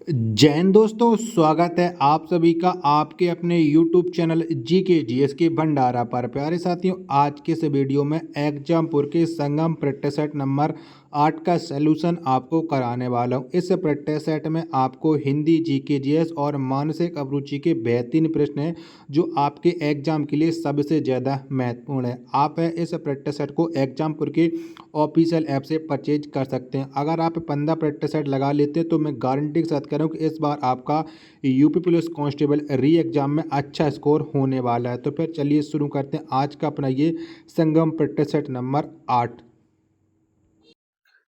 जय हिंद दोस्तों, स्वागत है आप सभी का आपके अपने YouTube चैनल जीके जीएस के भंडारा पर। प्यारे साथियों, आज के इस वीडियो में एग्जामपुर के संगम प्रैक्टिस सेट नंबर 8 का सलूशन आपको कराने वाला हूं। इस प्रैक्टिस सेट में आपको हिंदी, जीके जीएस और मानसिक अभिरुचि के बेहतरीन प्रश्न हैं जो आपके एग्जाम के लिए सबसे ज़्यादा महत्वपूर्ण है। आप इस प्रैक्टिस सेट को एग्जामपुर के ऑफिशियल ऐप से परचेज कर सकते हैं। अगर आप 15 प्रैक्टिस सेट लगा लेते हैं तो मैं गारंटी के साथ कह रहा हूँ कि इस बार आपका यूपी पुलिस कांस्टेबल री एग्जाम में अच्छा स्कोर होने वाला है। तो फिर चलिए शुरू करते हैं आज का अपना ये संगम प्रैक्टिस सेट नंबर 8।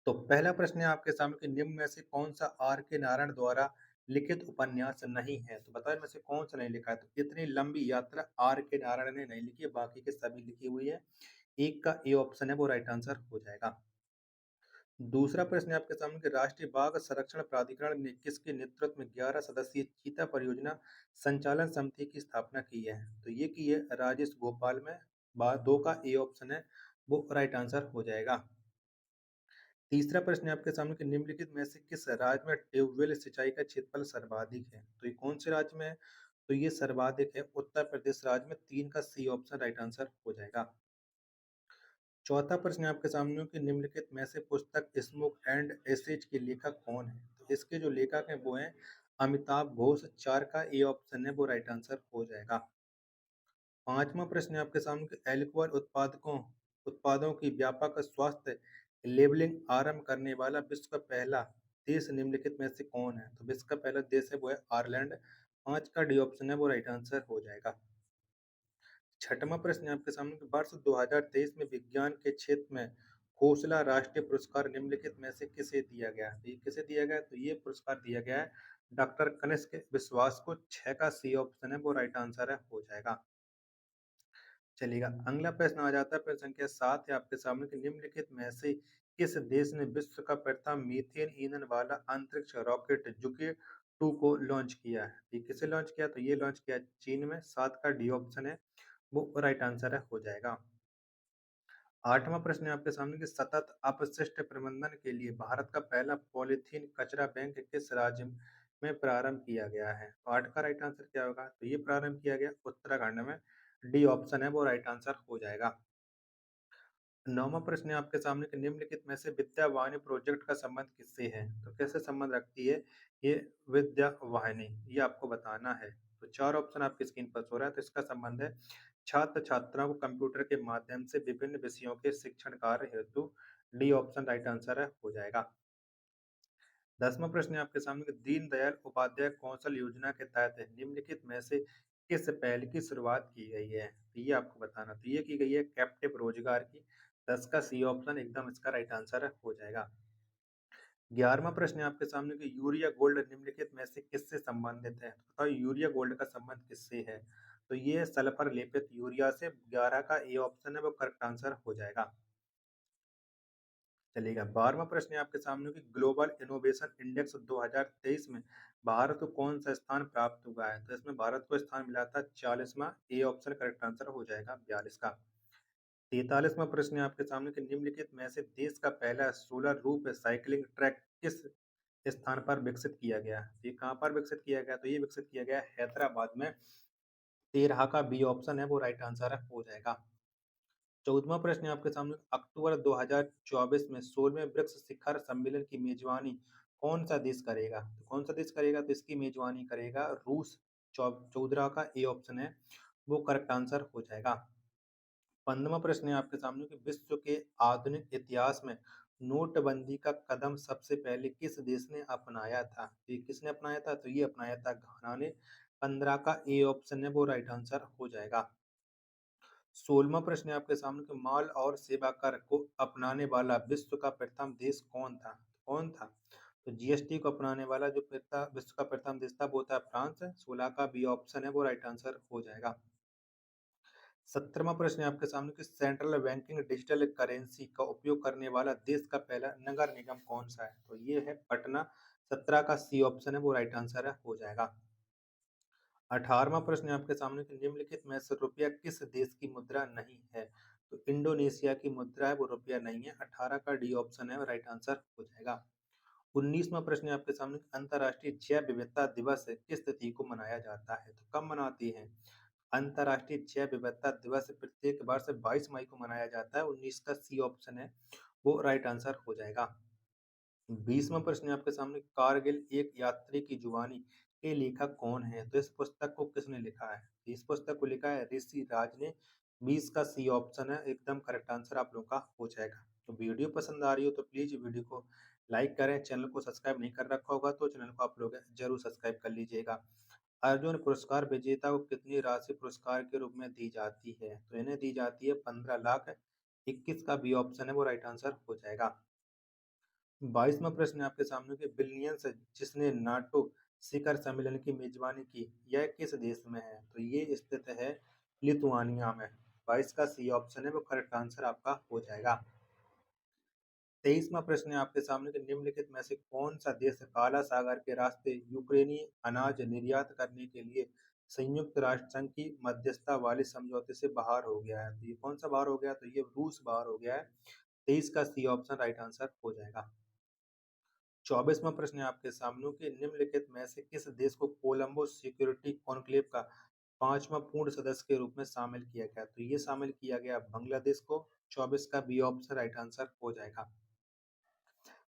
तो पहला प्रश्न है आपके सामने कि निम्न में से कौन सा आर के नारायण द्वारा लिखित उपन्यास नहीं है। तो बताओ इनमें से कौन सा नहीं लिखा है। तो इतनी लंबी यात्रा आर के नारायण ने नहीं लिखी है, बाकी के सभी लिखी हुई है। एक का ए ऑप्शन है वो राइट आंसर हो जाएगा। दूसरा प्रश्न है आपके सामने कि राष्ट्रीय बाघ संरक्षण प्राधिकरण ने किसके नेतृत्व में 11 सदस्यीय चीता परियोजना संचालन समिति की स्थापना की है। तो ये की है राजेश गोपाल में। दो का ए ऑप्शन है वो राइट आंसर हो जाएगा। तीसरा प्रश्न है आपके सामने कि निम्नलिखित में से किस राज्य में ट्यूबवेल सिंचाई का क्षेत्रफल सर्वाधिक है। तो ये कौन से राज्य में है। तो ये सर्वाधिक है उत्तर प्रदेश राज्य में। 3 का सी ऑप्शन राइट आंसर हो जाएगा। चौथा प्रश्न है आपके सामने कि निम्नलिखित में से पुस्तक स्मोक एंड एसिड के लेखक कौन है। तो इसके जो लेखक हैं वो हैं अमिताभ घोष। 4 का ए ऑप्शन है वो राइट आंसर हो जाएगा। पांचवा प्रश्न है आपके सामने कि एल्कोहल उत्पादों की व्यापक स्वास्थ्य लेबलिंग आरंभ करने वाला विश्व का पहला देश निम्नलिखित में से कौन है। तो विश्व का पहला देश है वो है आयरलैंड। 5 का डी ऑप्शन है वो राइट आंसर हो जाएगा। छठवां प्रश्न है आपके सामने कि वर्ष 2023 में विज्ञान के क्षेत्र में खोसला राष्ट्रीय पुरस्कार निम्नलिखित में से किसे दिया गया। तो ये किसे दिया गया। तो ये पुरस्कार दिया गया है डॉक्टर कनिष्क विश्वास को। 6 का सी ऑप्शन है वो राइट आंसर है हो जाएगा। चलिएगा, अगला प्रश्न आ जाता है प्रश्न संख्या 7 है आपके सामने कि निम्नलिखित में से किस देश ने विश्व का प्रथम मीथेन ईंधन वाला अंतरिक्ष रॉकेट जुके 2 को लॉन्च किया है। ये किसे लॉन्च किया। तो ये लॉन्च किया चीन में। 7 का डी ऑप्शन है वो राइट आंसर है हो जाएगा। आठवां प्रश्न है आपके सामने कि सतत अपशिष्ट प्रबंधन के लिए भारत का पहला पॉलीथीन कचरा बैंक किस राज्य में प्रारंभ किया गया है। तो 8 का राइट आंसर क्या होगा। तो ये प्रारंभ किया गया उत्तराखंड में। डी ऑप्शन है वो राइट आंसर हो जाएगा। नौवां प्रश्न है आपके सामने कि निम्नलिखित में से विद्या वाहिनी प्रोजेक्ट का संबंध किससे है। तो कैसे संबंध रखती है ये विद्या वाहिनी, ये आपको बताना है। तो 4 ऑप्शन आपकी स्क्रीन पर हो रहा है। तो इसका संबंध है छात्र छात्राओं को कंप्यूटर के माध्यम से विभिन्न विषयों के शिक्षण कार्य हेतु। डी ऑप्शन राइट आंसर है हो जाएगा। 10वां प्रश्न है आपके सामने कि दीनदयाल उपाध्याय कौशल योजना के तहत निम्नलिखित में से किस पहल की शुरुआत की गई है। तो ये आपको बताना। तो ये की गई है कैप्टिव रोजगार की। 10 का सी ऑप्शन एकदम इसका राइट आंसर हो जाएगा। 11वां प्रश्न है आपके सामने कि यूरिया गोल्ड निम्नलिखित में से किससे संबंधित है। तो बताओ यूरिया गोल्ड का संबंध किससे है। तो ये सल्फर लेपित यूरिया से। 11 का ए ऑप्शन है वो करेक्ट आंसर हो जाएगा। चलेगा, 12वां प्रश्न है आपके सामने कि ग्लोबल इनोवेशन इंडेक्स 2023 में भारत को कौन सा स्थान प्राप्त हुआ है। तो इसमें भारत को स्थान मिला था 40वां। ए ऑप्शन करेक्ट आंसर हो जाएगा 42 का। 43वां प्रश्न है आपके सामने कि निम्नलिखित में से देश का पहला सोलर रूप साइकिलिंग ट्रैक किस स्थान पर विकसित किया गया। ये कहाँ पर विकसित किया गया। तो ये विकसित किया गया हैदराबाद में। 13 का बी ऑप्शन है वो राइट आंसर हो जाएगा। 14वां प्रश्न है आपके सामने अक्टूबर 2024 में 16वें ब्रिक्स शिखर सम्मेलन की मेजबानी कौन सा देश करेगा। तो कौन सा देश करेगा। तो इसकी मेजबानी करेगा रूस। 14 का ए ऑप्शन है वो करेक्ट आंसर हो जाएगा। 15वां प्रश्न है आपके सामने कि विश्व के आधुनिक इतिहास में नोटबंदी का कदम सबसे पहले किस देश ने अपनाया था। तो ये किसने अपनाया था। तो ये अपनाया था घाना ने। 15 का ए ऑप्शन है वो राइट आंसर हो जाएगा। 16वां प्रश्न है आपके सामने कि माल और सेवा कर को अपनाने वाला विश्व का प्रथम देश कौन था। कौन था। तो जीएसटी को अपनाने वाला जो विश्व का प्रथम देश था वो था फ्रांस। 16 का बी ऑप्शन है वो राइट आंसर हो जाएगा। 17वां प्रश्न है आपके सामने कि सेंट्रल बैंकिंग डिजिटल करेंसी का उपयोग करने वाला देश का पहला नगर निगम कौन सा है। तो ये है पटना। 17 का सी ऑप्शन है वो राइट आंसर है हो जाएगा। 18वां प्रश्न है आपके सामने कि निम्नलिखित में से रुपया किस देश की मुद्रा नहीं है। तो इंडोनेशिया की मुद्रा है वो रुपया नहीं है। 18 का डी ऑप्शन है राइट आंसर हो जाएगा। 19वां प्रश्न है आपके सामने, अंतर्राष्ट्रीय जैव विविधता दिवस किस तिथि को मनाया जाता है? तो कब मनाती हैं? अंतर्राष्ट्रीय जैव विविधता दिवस प्रत्येक वर्ष 22 मई को मनाया जाता है। 19 का सी ऑप्शन है वो राइट आंसर हो जाएगा। 20वां प्रश्न है आपके सामने, कारगिल एक यात्री की जुबानी के लेखक कौन है? तो इस पुस्तक को किसने लिखा है? इस पुस्तक को लिखा है ऋषि राज ने। 20 का सी ऑप्शन है एकदम करेक्ट आंसर आप लोगों का हो जाएगा। तो वीडियो पसंद आ रही हो तो प्लीज वीडियो को लाइक करें, चैनल को सब्सक्राइब नहीं कर रखा होगा तो चैनल को आप लोग जरूर सब्सक्राइब कर लीजिएगा। अर्जुन पुरस्कार विजेता को कितनी राशि पुरस्कार के रूप में दी जाती है? तो इन्हें दी जाती है 15 लाख। 21 का बी ऑप्शन है वो राइट आंसर हो जाएगा। 22वां प्रश्न है आपके सामने कि विल्नियंस जिसने नाटो शिखर सम्मेलन की मेजबानी की, यह किस देश में है? तो ये स्थित है लिथुआनिया में। 22 का सी ऑप्शन है वो करेक्ट आंसर आपका हो जाएगा। 23वां प्रश्न है आपके सामने कि निम्नलिखित में से कौन सा देश काला सागर के रास्ते यूक्रेनी अनाज निर्यात करने के लिए संयुक्त राष्ट्र संघ की मध्यस्थता वाले समझौते से बाहर हो गया है? तो ये कौन सा बाहर हो गया? तो ये रूस बाहर हो गया है। 23 का सी ऑप्शन राइट आंसर हो जाएगा। 24वां प्रश्न है आपके सामने कि निम्नलिखित में से किस देश को कोलंबो सिक्योरिटी कॉन्क्लेव का 5वां पूर्ण सदस्य के रूप में शामिल किया गया? तो ये शामिल किया गया बांग्लादेश को। 24 का बी ऑप्शन राइट आंसर हो जाएगा।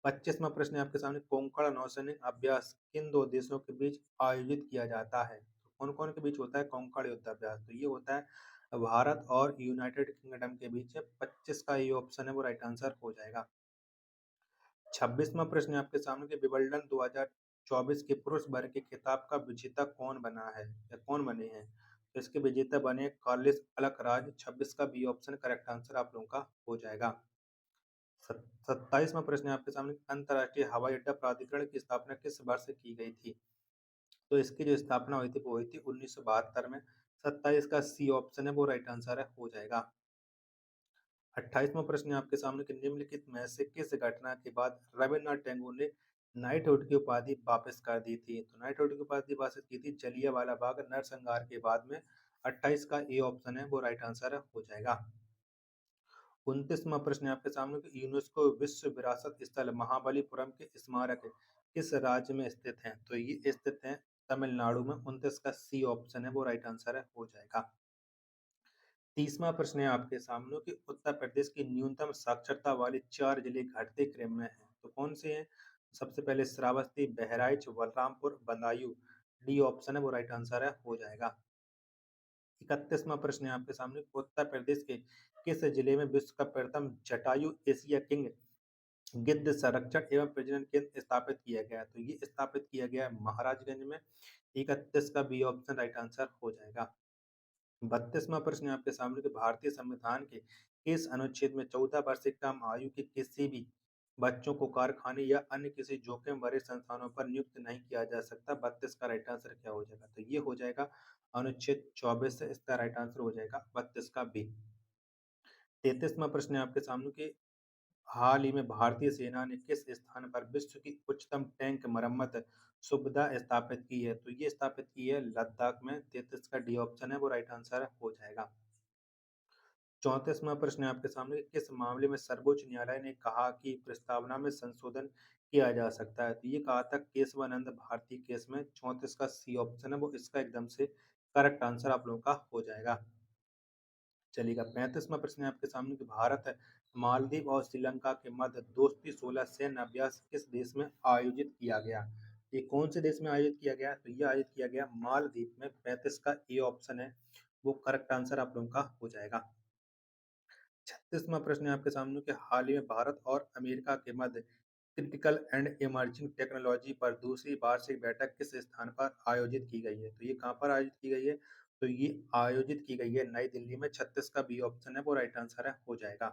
25वां प्रश्न है आपके सामने, कोंकण नौसैनिक अभ्यास किन दो देशों के बीच आयोजित किया जाता है? तो कौन कौन के बीच होता है कोंकण युद्ध अभ्यास? तो ये होता है भारत और यूनाइटेड किंगडम के बीच है। 25 का ये ऑप्शन है वो राइट आंसर हो जाएगा। 26वां प्रश्न है आपके सामने कि विंबलडन 2024 के पुरुष वर्ग के खिताब का विजेता कौन बना है या कौन बने हैं? तो इसके विजेता बने कार्लोस अल्कराज। 26 का बी ऑप्शन करेक्ट आंसर आप लोगों का हो जाएगा। 27वां प्रश्न है आपके सामने, अंतर्राष्ट्रीय हवाई अड्डा प्राधिकरण की स्थापना किस वर्ष की गई थी? तो इसकी जो स्थापना हुई थी वो हुई थी 1972 में। 27 का सी ऑप्शन है वो राइट आंसर है हो जाएगा। 28वां प्रश्न है आपके सामने कि निम्नलिखित में से किस घटना के बाद रविन्द्रनाथ टैगोर ने नाइटहुड की उपाधि वापस कर दी थी? तो नाइटहुड की उपाधि वापस की थी जलियांवाला बाग नरसंहार के बाद में। 28 का ए ऑप्शन है वो राइट आंसर हो जाएगा। 29वां प्रश्न है आपके सामने कि यूनेस्को विश्व विरासत स्थल महाबलीपुरम के स्मारक किस राज्य में स्थित हैं? तो ये स्थित हैं तमिलनाडु में। 29 का सी ऑप्शन है वो राइट आंसर है हो जाएगा। 30वां प्रश्न है आपके सामने कि उत्तर प्रदेश की न्यूनतम साक्षरता वाले 4 जिले घटते क्रम में हैं, तो कौन से हैं? सबसे पहले श्रावस्ती, बहराइच, बलरामपुर, बदायूं। डी ऑप्शन है वो राइट आंसर है हो जाएगा। 31वां प्रश्न है आपके सामने, उत्तर प्रदेश के किस जिले में विश्व का प्रथम जटायु एशिया किंग गिद्ध संरक्षण एवं प्रजनन केंद्र स्थापित किया गया? तो ये स्थापित किया गया है महाराजगंज में। 31 का बी ऑप्शन राइट आंसर हो जाएगा। 32वां प्रश्न है आपके सामने कि भारतीय संविधान के किस अनुच्छेद में 14 वर्ष से कम आयु के किसी भी बच्चों को कारखाने या अन्य किसी जोखिम भरे संस्थानों पर नियुक्त नहीं किया जा सकता? 32 का राइट आंसर क्या हो जाएगा? तो ये हो जाएगा अनुच्छेद 24 से। इसका राइट आंसर हो जाएगा 32 का बी। 33वां प्रश्न है आपके सामने कि हाल ही में भारतीय सेना ने किस स्थान पर विश्व की उच्चतम टैंक मरम्मत सुविधा स्थापित की है? तो ये स्थापित की है लद्दाख में। 33 का डी ऑप्शन है वो राइट आंसर हो जाएगा। 34वां प्रश्न है आपके सामने, किस मामले में सर्वोच्च न्यायालय ने कहा कि प्रस्तावना में संशोधन किया जा सकता है? तो ये कहा था केशवानंद भारती केस में। 34 का सी ऑप्शन है वो इसका एकदम से करेक्ट आंसर आप लोगों का हो जाएगा। चलिएगा 35वां प्रश्न है आपके सामने कि भारत मालदीव और श्रीलंका के मध्य दोस्ती 16 सैन्य अभ्यास किस देश में आयोजित किया गया? ये कौन से देश में आयोजित किया गया? तो ये आयोजित किया गया मालदीव में। 35 का ए ऑप्शन है वो करेक्ट आंसर आप लोगों का हो जाएगा। 36वां प्रश्न है आपके सामने कि हाल ही में भारत और अमेरिका के मध्य क्रिटिकल एंड इमर्जिंग टेक्नोलॉजी पर दूसरी वार्षिक बैठक किस स्थान पर आयोजित की गई है? तो ये कहाँ पर आयोजित की गई है? तो ये आयोजित की गई है नई दिल्ली में। 36 का बी ऑप्शन है वो राइट आंसर है हो जाएगा।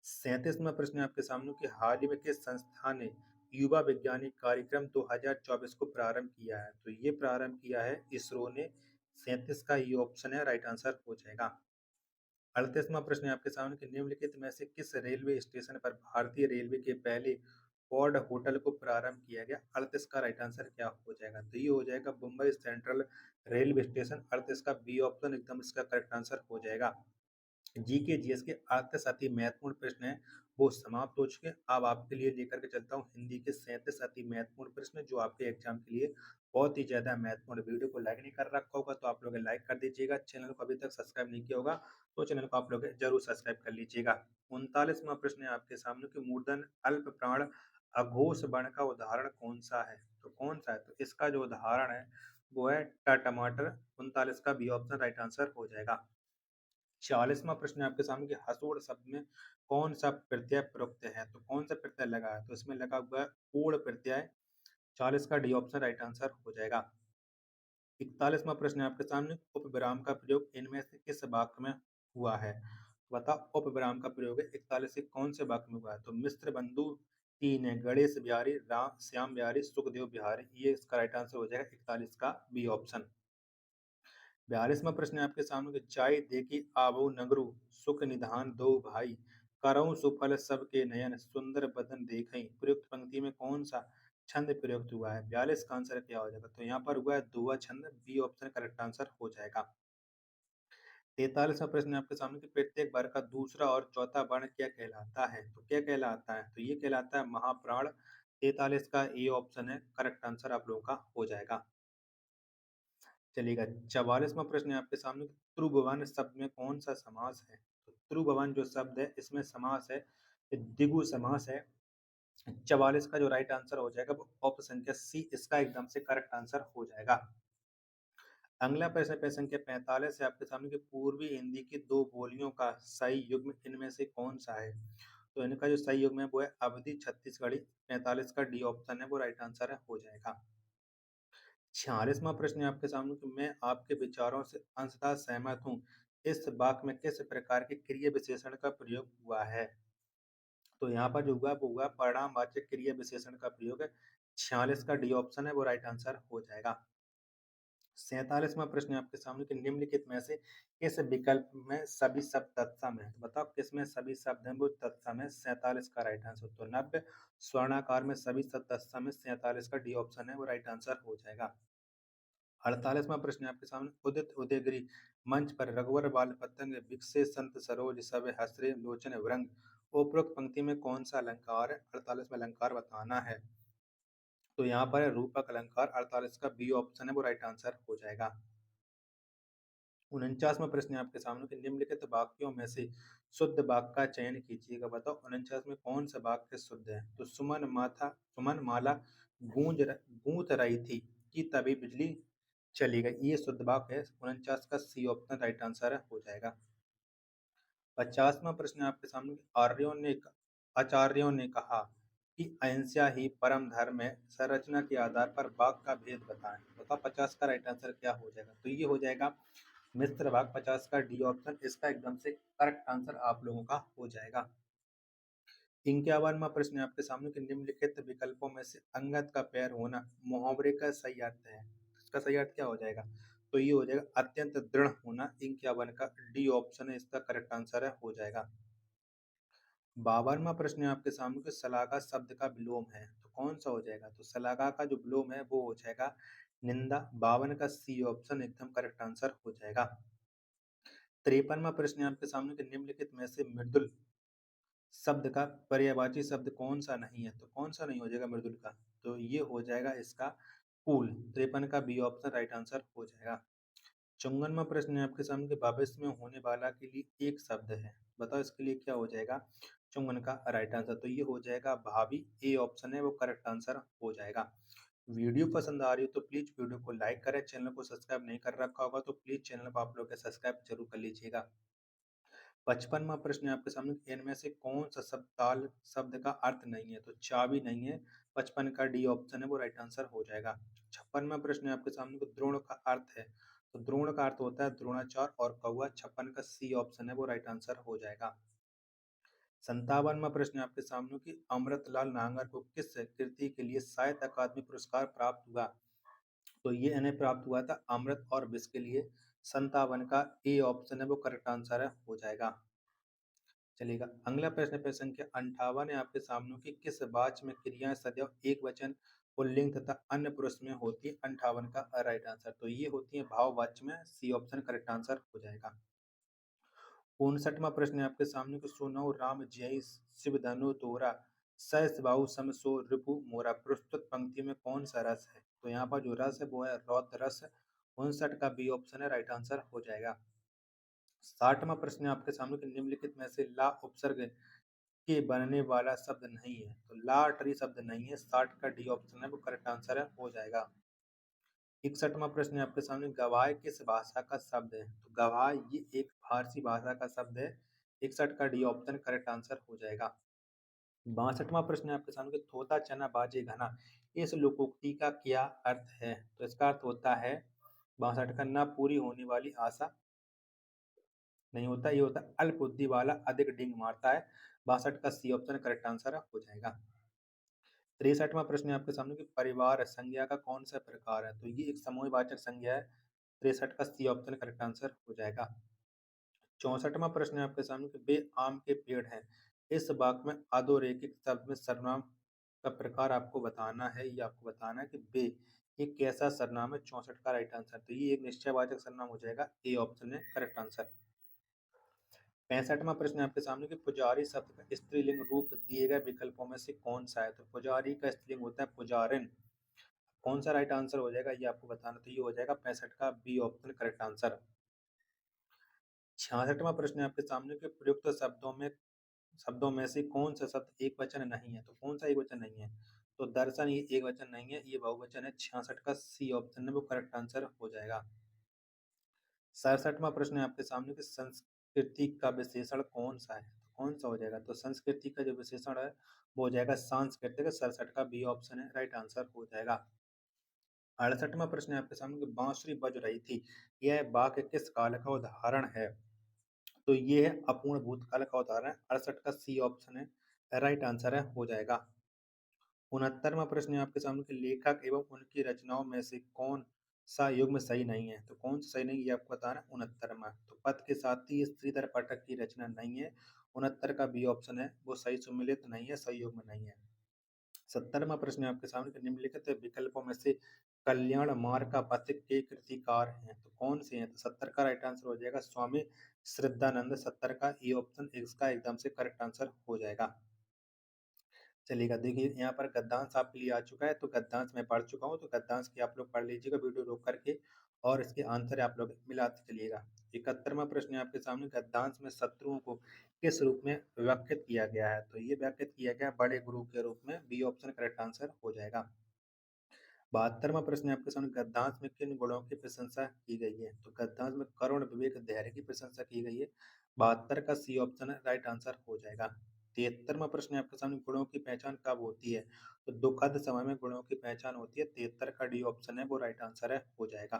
37वां प्रश्न है आपके सामने कि हाल ही में किस संस्था ने युवा वैज्ञानिक कार्यक्रम 2024 को प्रारंभ किया है? तो ये प्रारंभ किया है इसरो ने। 37 का ये ऑप्शन है राइट आंसर हो जाएगा। 38वां प्रश्न है आपके सामने कि निम्नलिखित में से किस रेलवे स्टेशन पर भारतीय रेलवे के पहले पॉड होटल को प्रारंभ किया गया? 38 का राइट आंसर क्या हो जाएगा? तो ये हो जाएगा मुंबई सेंट्रल रेलवे स्टेशन। 38 का बी ऑप्शन एकदम इसका करेक्ट आंसर हो जाएगा। जीके जीएस के आते साथ ही महत्वपूर्ण प्रश्न है वो समाप्त हो चुके हैं। अब आपके लिए लेकर के चलता हूँ हिंदी के 37 अति महत्वपूर्ण प्रश्न जो आपके एग्जाम के लिए बहुत ही ज्यादा महत्वपूर्ण। वीडियो को लाइक नहीं कर रखा होगा तो आप लोग लाइक कर दीजिएगा। चैनल को अभी तक सब्सक्राइब नहीं किया होगा तो चैनल को आप लोग जरूर सब्सक्राइब कर लीजिएगा। 39वां प्रश्न है आपके सामने कि मूर्धन अल्प प्राण अघोष वर्ण का उदाहरण कौन सा है? तो कौन सा है? तो इसका जो उदाहरण है वो है टमाटर। 39 का बी ऑप्शन राइट आंसर हो जाएगा। 46वां प्रश्न है आपके सामने कि हसूड़ शब्द में कौन सा प्रत्यय प्रयुक्त है? तो कौन सा प्रत्यय लगा है? तो इसमें लगा हुआ है ऊढ़ प्रत्यय। 40 का डी ऑप्शन राइट आंसर हो जाएगा। 41वां प्रश्न है आपके सामने उपविराम का प्रयोग इनमें से किस वाक्य में हुआ है? तो बताओ उपविराम का प्रयोग है 41 के कौन से वाक्य में हुआ है? तो मिस्र बंधु तीन है, गणेश बिहारी, राम श्याम बिहारी, सुखदेव बिहारी, ये इसका राइट आंसर हो जाएगा 41 का बी ऑप्शन। 42वां प्रश्न है आपके सामने कि चाय देखी आबो नगरु सुख निधान दो भाई करऊं सुफल सबके नयन सुंदर बदन देखई। प्रयुक्त पंक्ति में कौन सा छंद प्रयुक्त हुआ है? 42 का आंसर क्या हो जाएगा? तो यहाँ पर हुआ है दुआ छंद। बी ऑप्शन करेक्ट आंसर हो जाएगा। 43वां प्रश्न है आपके सामने कि प्रत्येक बार का दूसरा और चौथा वर्ण क्या कहलाता है? तो क्या कहलाता है? तो ये कहलाता है महाप्राण। 43 का ए ऑप्शन है करेक्ट आंसर आप लोगों का हो जाएगा। चलिएगा 44वां प्रश्न है आपके सामने कि त्रिभुवन शब्द में कौन सा समास है? तो त्रिभुवन जो शब्द है इसमें समास है द्विगु समास है। 44 का जो राइट आंसर हो जाएगा वो ऑप्शन संख्या सी इसका एकदम से करेक्ट आंसर हो जाएगा। अगला प्रश्न प्रश्न संख्या 45 है आपके सामने कि पूर्वी हिंदी की दो बोलियों का सही युग्म इनमें से कौन सा है? तो इनका जो सही युग्म है वो है अवधि छत्तीसगढ़ी। 45 का डी ऑप्शन है वो राइट आंसर है हो जाएगा। 46वां प्रश्न है आपके सामने कि मैं आपके विचारों से अंशतः सहमत हूँ। इस वाक्य में किस प्रकार के क्रिया विशेषण का प्रयोग हुआ है? तो यहाँ पर जो हुआ वो हुआ परिणामवाचक क्रिया विशेषण का प्रयोग है। 46 का डी ऑप्शन है वो राइट आंसर हो जाएगा। 47वां प्रश्न है आपके सामने कि निम्नलिखित में से किस विकल्प में सभी शब्द तत्सम है? तो बताओ किसमें सभी शब्द हैं वो तत्सम है? 47 का राइट आंसर। तो नब्बे स्वर्णाकार में सभी शब्द तत्सम है। 47 का डी ऑप्शन है वो राइट आंसर हो जाएगा। 48वां प्रश्न है आपके सामने उदित उदयगिरि मंच पर रघुवर बाल पतंग विकसे संत सरोज सब हसरे लोचन वृंग उपरोक्त पंक्ति में कौन सा अलंकार है? 48 में अलंकार बताना है। तो यहाँ पर है रूपक अलंकार। 48 का बी ऑप्शन है वो राइट आंसर हो जाएगा। 49वां प्रश्न है आपके सामने कि निम्नलिखित वाक्यों में से शुद्ध वाक्य का चयन कीजिएगा। बताओ 49 में कौन सा वाक्य शुद्ध है? तो सुमन माला गूंथ रही थी कि तभी बिजली चली गई, ये शुद्ध वाक्य है। 49 का सी ऑप्शन राइट आंसर है हो जाएगा। 50वां प्रश्न है आपके सामने कि आचार्यों ने कहा कि अहिंसा ही परम धर्म है, संरचना के आधार पर वाक्य का भेद बताएं। बताओ 50 का राइट आंसर क्या हो जाएगा? तो ये हो जाएगा मिश्र भाग। 50 का डी ऑप्शन इसका एकदम से करेक्ट आंसर आप लोगों का हो जाएगा। 51वां प्रश्न है आपके सामने कि निम्नलिखित विकल्पों में से अंगद का पैर होना मुहावरे का सही अर्थ है। इसका सही अर्थ क्या हो जाएगा? तो ये हो जाएगा अत्यंत दृढ़ होना। 51 का डी ऑप्शन है इसका करेक्ट आंसर है हो जाएगा। 52वां प्रश्न है आपके सामने कि शलाघा शब्द का विलोम है तो कौन सा हो जाएगा? तो शलाघा का जो विलोम है वो हो जाएगा निंदा। 52 का सी ऑप्शन एकदम करेक्ट आंसर हो जाएगा। 53वां प्रश्न है आपके सामने कि निम्नलिखित में से मृदुल शब्द का पर्यायवाची शब्द कौन सा नहीं है? तो कौन सा नहीं हो जाएगा मृदुल का? तो ये हो जाएगा इसका कूल। 53 का बी ऑप्शन राइट आंसर हो जाएगा। 54वां प्रश्न है आपके सामने कि भविष्य में होने वाला के लिए एक शब्द है। बताओ इसके लिए क्या हो जाएगा 54 का राइट आंसर? तो ये हो जाएगा भावी। ए ऑप्शन है वो करेक्ट आंसर हो जाएगा। वीडियो पसंद आ रही हो तो प्लीज वीडियो को लाइक करें। चैनल को सब्सक्राइब नहीं कर रखा होगा तो प्लीज चैनल को आप लोग सब्सक्राइब जरूर कर लीजिएगा। 55वां प्रश्न है आपके सामने इनमें से कौन सा शब्द ताल शब्द का अर्थ नहीं है? तो चाबी नहीं है। 55 का डी ऑप्शन है वो राइट आंसर हो जाएगा। 56वां प्रश्न है आपके सामने को द्रोण का अर्थ है। तो द्रोण का अर्थ होता है द्रोणाचार और कौवा। 56 का सी ऑप्शन है वो राइट आंसर हो जाएगा। 57वां प्रश्न है आपके सामने कि अमृतलाल नांगर को किस कृति के लिए साहित्य अकादमी पुरस्कार प्राप्त हुआ? तो ये इन्हें प्राप्त हुआ था अमृत और विष के लिए। 57 का ए ऑप्शन है वो करेक्ट आंसर है हो जाएगा। चलेगा अगला प्रश्न प्रश्न संख्या 58 है आपके सामने कि किस वाच्य में क्रियाएं सदैव एक वचन पुल्लिंग तथा अन्य पुरुष में होती है? 58 का राइट आंसर। तो ये होती है भाववाच्य में। सी ऑप्शन करेक्ट आंसर हो जाएगा। 59वां प्रश्न है आपके सामने कि सुनो राम ज्यहि शिव धनु तोरा सहस बाहु सम सो रिपु मोरा। प्रस्तुत पंक्ति में कौन सा रस है? तो यहाँ पर जो रस है वो है रौद्र रस। 59 का बी ऑप्शन है राइट आंसर हो जाएगा। 60वां प्रश्न है आपके सामने कि निम्नलिखित में से ला उपसर्ग के बनने वाला शब्द नहीं है। तो ला ट्री शब्द नहीं है। 60 का डी ऑप्शन है वो करेक्ट आंसर है हो जाएगा। 61वां प्रश्न है आपके सामने गवाह किस भाषा का शब्द है? तो गवाह ये एक फारसी भाषा का शब्द है। 61 का डी ऑप्शन करेक्ट आंसर हो जाएगा। 62वां प्रश्न है आपके सामने कि थोथा चना बाजे घना इस लोकोक्ति का क्या अर्थ है? तो इसका अर्थ होता है 62 का न पूरी होने वाली आशा नहीं होता, ये होता है अल्प बुद्धि वाला अधिक डिंग मारता है। 62 का सी ऑप्शन करेक्ट आंसर हो जाएगा। 63वां प्रश्न है आपके सामने कि परिवार संज्ञा का कौन सा प्रकार है? तो ये एक समूहवाचक संज्ञा है। 63 का सी ऑप्शन करेक्ट आंसर हो जाएगा। 64वां प्रश्न है आपके सामने कि बे आम के पेड़ हैं। इस वाक्य में अधोरेखित शब्द में सर्वनाम का प्रकार आपको बताना है। ये आपको बताना है कि बे एक कैसा सर्वनाम है। 64 का राइट आंसर, तो ये एक निश्चयवाचक सर्वनाम हो जाएगा। ए ऑप्शन है करेक्ट आंसर। 65वां प्रश्न है आपके सामने कि पुजारी शब्द का स्त्रीलिंग रूप दिए गए विकल्पों में से कौन सा है? तो पुजारी का स्त्रीलिंग होता है पुजारिन। कौन सा राइट आंसर हो जाएगा ये आपको बताना, तो ये हो जाएगा 65 का बी ऑप्शन करेक्ट आंसर। 66वां प्रश्न है आपके सामने के प्रयुक्त शब्दों में से कौन सा शब्द एक वचन नहीं है? तो कौन सा एक वचन नहीं है? तो दर्शन ये एक वचन नहीं है, ये बहुवचन है। 66 का सी ऑप्शन है वो करेक्ट आंसर हो जाएगा। 67वां प्रश्न है आपके सामने कि संस्कृति का विशेषण कौन सा है? तो कौन सा हो जाएगा? तो संस्कृति का जो विशेषण है वो हो जाएगा सांस्कृतिक। 67 का बी ऑप्शन है राइट आंसर हो जाएगा। 68वां प्रश्न है आपके सामने कि बांसुरी बज रही थी, यह वाक्य किस काल का उदाहरण है? तो ये है अपूर्ण भूतकाल का उदाहरण है। 68 का सी ऑप्शन है राइट आंसर है हो जाएगा। 69वां प्रश्न है आपके सामने कि लेखक एवं उनकी रचनाओं में से कौन सा युग्म सही नहीं है? तो कौन सा सही नहीं है ये आपको बताना है। 69वां तो पद के साथ ही श्रीधर पाठक की रचना नहीं है। 69 का बी ऑप्शन है वो सही सुमेलित नहीं है, सही युग्म नहीं है। 70वां प्रश्न है आपके सामने कि निम्नलिखित विकल्पों में से कल्याण मार्ग का पथिक के कृतिकार हैं? तो कौन से हैं? तो 70 का राइट आंसर हो जाएगा स्वामी श्रद्धानंद। 70 का ई ऑप्शन इसका एकदम से करेक्ट आंसर हो जाएगा। चलिएगा, देखिए यहाँ पर गद्यांश आपके लिए आ चुका है। तो गद्यांश मैं पढ़ चुका हूँ, तो गद्यांश की आप लोग पढ़ लीजिएगा वीडियो रोक करके और इसके आंसर आप लोग मिलाते चलिएगा। 71वां प्रश्न है आपके सामने गद्यांश में शत्रुओं को किस रूप में व्यक्त किया गया है? तो ये व्यक्त किया गया बड़े गुरु के रूप में। बी ऑप्शन करेक्ट आंसर हो जाएगा। 72वां प्रश्न है आपके सामने गद्यांश में किन गुणों की प्रशंसा की गई है? तो गद्यांश में करुण विवेक धैर्य की प्रशंसा की गई है। 72 का सी ऑप्शन है राइट आंसर हो जाएगा। 73वां प्रश्न है आपके सामने गुणों की पहचान कब होती है? तो दुखद समय में गुणों की पहचान होती है। 73 का डी ऑप्शन है वो राइट आंसर है हो जाएगा।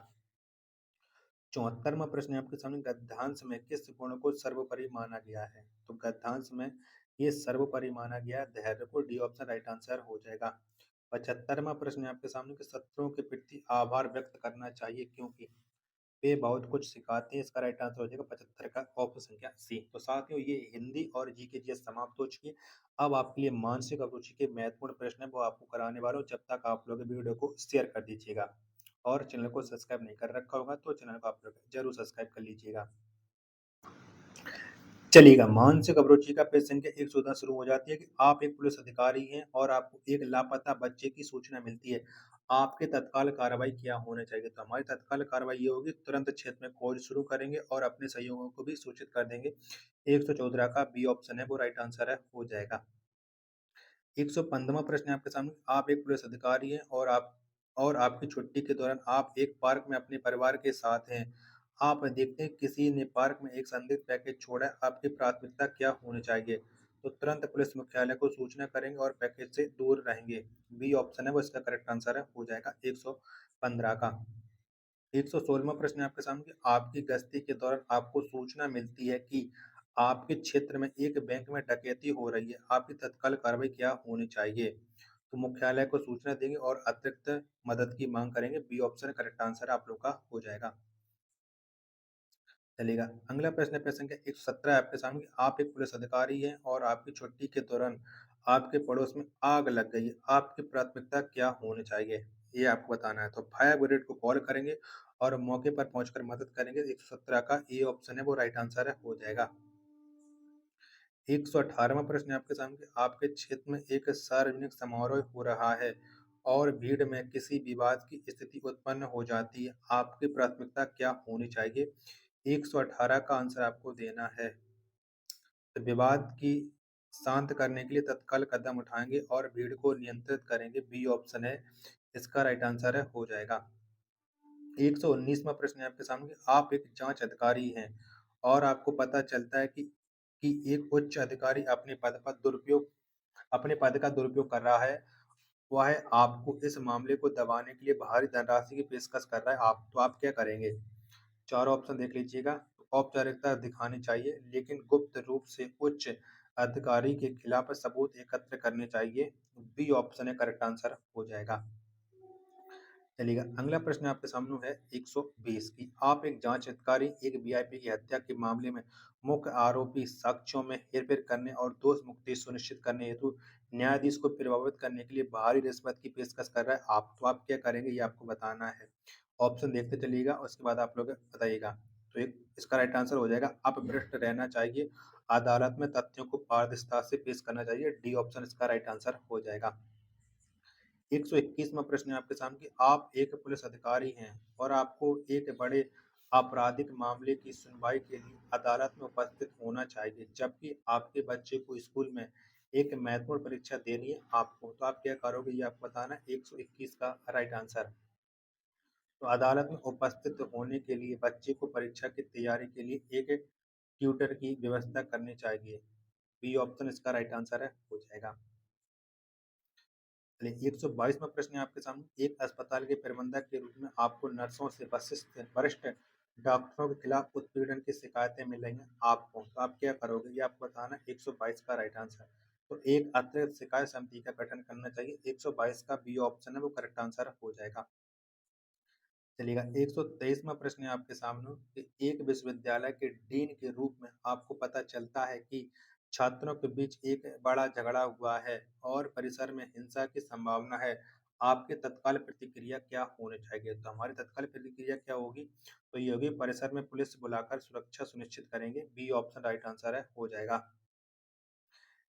74वां प्रश्न है आपके सामने गद्यांश में किस गुण को सर्वोपरि माना गया है? तो गद्यांश में ये सर्वोपरि माना गया है धैर्य को। डी ऑप्शन राइट आंसर हो जाएगा। 75वां प्रश्न है आपके सामने कि शत्रुओं के प्रति आभार व्यक्त करना चाहिए क्योंकि वे बहुत कुछ सिखाते हैं। इसका राइट आंसर हो जाएगा 75 का ऑप्शन संख्या सी। तो साथियों ये हिंदी और जी के जी समाप्त हो चुकी है। अब आपके लिए मानसिक अभिरुचि के महत्वपूर्ण प्रश्न है वो आपको कराने वाला हूँ। जब तक आप लोग वीडियो को शेयर कर दीजिएगा और चैनल को सब्सक्राइब नहीं कर रखा होगा तो चैनल को आप लोग जरूर सब्सक्राइब कर लीजिएगा। चलिएगा, मानसिक अभिरुचि का पेज संख्या 114 शुरू हो जाती है कि आप एक पुलिस अधिकारी हैं और आपको एक लापता बच्चे की सूचना मिलती है। आपकी तत्काल कार्रवाई क्या होनी चाहिए? तो हमारी तत्काल कार्रवाई ये होगी, तुरंत क्षेत्र में खोज शुरू करेंगे और अपने सहयोगियों को भी सूचित कर देंगे। 114 का बी ऑप्शन है वो राइट आंसर है हो जाएगा। 115वां प्रश्न है आपके सामने, आप एक पुलिस अधिकारी हैं और आपकी छुट्टी के दौरान आप एक पार्क में अपने परिवार के साथ हैं। आप देखते हैं किसी ने पार्क में एक संदिग्ध पैकेज छोड़ा है, आपकी प्राथमिकता क्या होनी चाहिए? तो तुरंत पुलिस मुख्यालय को सूचना करेंगे और पैकेज से दूर रहेंगे। बी ऑप्शन है वो इसका करेक्ट आंसर है हो जाएगा 115 का। 116वां प्रश्न है आपके सामने कि आपकी गश्ती के दौरान आपको सूचना मिलती है कि आपके क्षेत्र में एक बैंक में डकैती हो रही है। आपकी तत्काल कार्रवाई क्या होनी चाहिए? तो मुख्यालय को सूचना देंगे और अतिरिक्त मदद की मांग करेंगे। बी ऑप्शन करेक्ट आंसर आप लोग का हो जाएगा। चलेगा, अगला प्रश्न है प्रश्न संख्या 117 आपके सामने कि आप एक पुलिस अधिकारी हैं और आपकी छुट्टी के दौरान आपके पड़ोस में आग लग गई है। आपकी प्राथमिकता क्या होनी चाहिए? ये आपको बताना है। तो फायर ब्रिगेड को कॉल करेंगे और मौके पर पहुंचकर मदद करेंगे। 117 का ए ऑप्शन है वो राइट आंसर है हो जाएगा। 118वां प्रश्न है आपके सामने कि आपके क्षेत्र में एक सार्वजनिक समारोह हो रहा है और भीड़ में किसी विवाद की स्थिति उत्पन्न हो जाती है। आपकी प्राथमिकता क्या होनी चाहिए? 118 का आंसर आपको देना है। तो विवाद की शांत करने के लिए तत्काल कदम उठाएँगे और भीड़ को नियंत्रित करेंगे। बी ऑप्शन है इसका राइट आंसर है, हो जाएगा। 119वां प्रश्न है आपके सामने कि आप एक जांच अधिकारी हैं और आपको पता चलता है कि एक उच्च अधिकारी अपने पद का दुरुपयोग कर रहा है। वह आपको इस मामले को दबाने के लिए भारी धनराशि की पेशकश कर रहा है। आप क्या करेंगे? चारों ऑप्शन देख लीजिएगा। औपचारिकता दिखानी चाहिए, लेकिन गुप्त रूप से उच्च अधिकारी के खिलाफ सबूत एकत्र करने चाहिए। बी ऑप्शन है करेक्ट आंसर, हो जाएगा। चलिएगा, अगला प्रश्न आपके सामने है 120 की आप एक जांच अधिकारी एक वीआईपी की हत्या के मामले में मुख्य आरोपी साक्ष्यों में हेरफेर करने और दोष मुक्ति सुनिश्चित करने हेतु न्यायाधीश को प्रभावित करने के लिए भारी रिश्वत की पेशकश कर रहा है। आप क्या करेंगे ये आपको बताना है। ऑप्शन देखते चलिएगा, उसके बाद आप लोग बताइएगा। तो एक इसका राइट आंसर हो जाएगा अपभ्रष्ट रहना चाहिए, अदालत में तथ्यों को पारदर्शिता से पेश करना चाहिए। डी ऑप्शन इसका राइट आंसर हो जाएगा। 121वां प्रश्न है आपके सामने कि आप एक पुलिस अधिकारी हैं और आपको एक बड़े आपराधिक मामले की सुनवाई के लिए अदालत में उपस्थित होना चाहिए, जबकि आपके बच्चे को स्कूल में एक महत्वपूर्ण परीक्षा देनी है आपको। तो आप क्या करोगे ये आपको बताना है। 121 का राइट आंसर। तो अदालत में उपस्थित होने के लिए बच्चे को परीक्षा की तैयारी के लिए एक ट्यूटर की व्यवस्था करनी चाहिए। बी ऑप्शन इसका राइट आंसर है, हो जाएगा। चलिए, 122वां प्रश्न है आपके सामने। एक अस्पताल के प्रबंधक के रूप में आपको नर्सों से वरिष्ठ डॉक्टरों के खिलाफ उत्पीड़न की शिकायतें मिल रही हैं आपको। तो आप क्या करोगे ये आपको बताना है। 122 का राइट आंसर। तो एक अतिरिक्त शिकायत समिति का गठन करना चाहिए। 122 का बी ऑप्शन है वो करेक्ट आंसर हो जाएगा। चलिएगा, 123वां प्रश्न है आपके सामने कि एक विश्वविद्यालय के डीन के रूप में आपको पता चलता है कि छात्रों के बीच एक बड़ा झगड़ा हुआ है और परिसर में हिंसा की संभावना है। आपकी तत्काल प्रतिक्रिया क्या होनी चाहिए? तो हमारी तत्काल प्रतिक्रिया क्या होगी? तो ये होगी परिसर में पुलिस बुलाकर सुरक्षा सुनिश्चित करेंगे। बी ऑप्शन राइट आंसर है, हो जाएगा।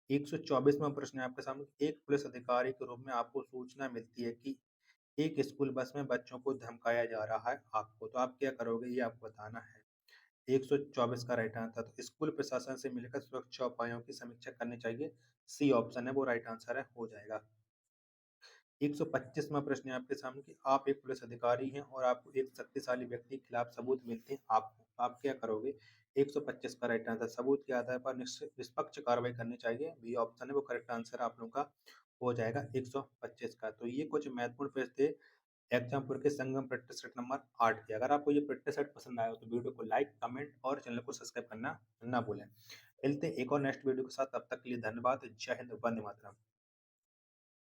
124वां प्रश्न है आपके सामने। एक पुलिस अधिकारी के रूप में आपको सूचना मिलती है कि एक स्कूल बस में बच्चों को धमकाया जा रहा है आपको। तो आप क्या करोगे ये आपको बताना है। 124 का राइट आंसर। तो स्कूल प्रशासन से मिलकर सुरक्षा उपायों की समीक्षा करनी चाहिए। सी ऑप्शन है वो राइट आंसर है, हो जाएगा। 125वां प्रश्न है आपके सामने कि आप एक पुलिस अधिकारी हैं और आपको एक शक्तिशाली व्यक्ति के खिलाफ सबूत मिलते हैं आपको। तो आप क्या करोगे? 125 का राइट आंसर। सबूत के आधार पर निष्पक्ष कार्रवाई करनी चाहिए। बी ऑप्शन है वो करेक्ट आंसर आप लोगों का हो जाएगा 125 का। तो ये कुछ महत्वपूर्ण प्रश्न थे एग्जामपुर के संगम प्रैक्टिस सेट नंबर 8 के। अगर आपको ये प्रैक्टिस सेट पसंद आया हो तो वीडियो को लाइक, कमेंट और चैनल को सब्सक्राइब करना ना भूलें। मिलते हैं एक और नेक्स्ट वीडियो के साथ, तब तक के लिए धन्यवाद। जय हिंद, वंदे मातरम।